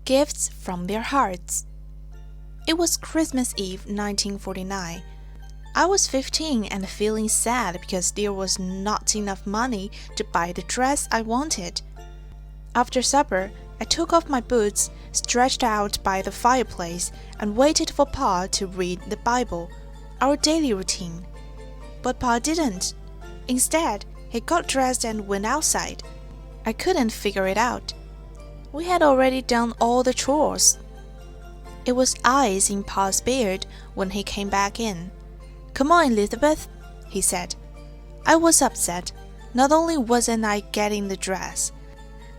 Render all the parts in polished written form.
Gifts from their hearts. It was Christmas Eve 1949. I was 15 and feeling sad because there was not enough money to buy the dress I wanted. After supper, I took off my boots, stretched out by the fireplace, and waited for Pa to read the Bible, our daily routine. But Pa didn't. Instead, he got dressed and went outside. I couldn't figure it out. We had already done all the chores. It was ice in Pa's beard when he came back in. "Come on, Elizabeth," he said. I was upset. Not only wasn't I getting the dress,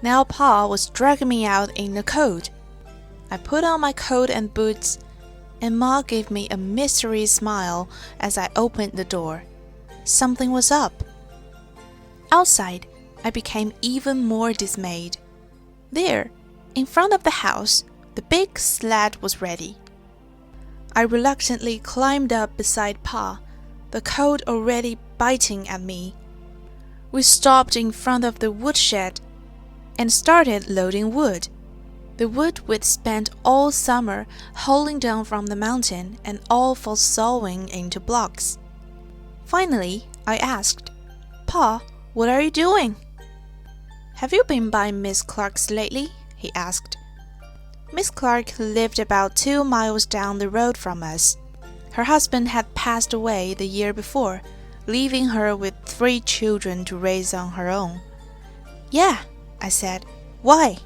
now Pa was dragging me out in the cold. I put on my coat and boots, and Ma gave me a mystery smile as I opened the door. Something was up. Outside, I became even more dismayed. There, in front of the house, the big sled was ready. I reluctantly climbed up beside Pa, the cold already biting at me. We stopped in front of the woodshed and started loading wood. The wood we'd spent all summer hauling down from the mountain and all fall sawing into blocks. Finally, I asked, "Pa, what are you doing?" "Have you been by Miss Clark's lately?" he asked. Miss Clark lived about 2 miles down the road from us. Her husband had passed away the year before, leaving her with 3 children to raise on her own. "Yeah," I said. "Why?"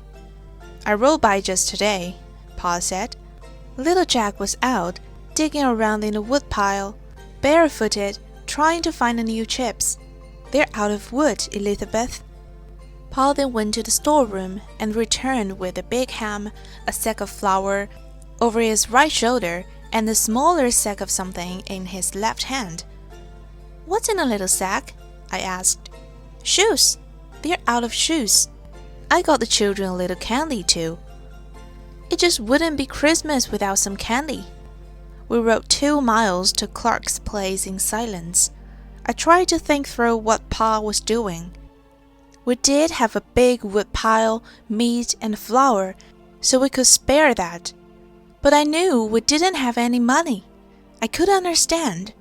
"I rode by just today," Pa said. Little Jack was out, digging around in the woodpile, barefooted, trying to find the new chips. "They're out of wood, Elizabeth." Pa then went to the storeroom and returned with a big ham, a sack of flour over his right shoulder, and a smaller sack of something in his left hand. "What's in the little sack?" I asked. "Shoes. They're out of shoes. I got the children a little candy too." It just wouldn't be Christmas without some candy. We rode 2 miles to Clark's place in silence. I tried to think through what Pa was doing. We did have a big wood pile, meat, and flour, so we could spare that. But I knew we didn't have any money. I couldn't understand.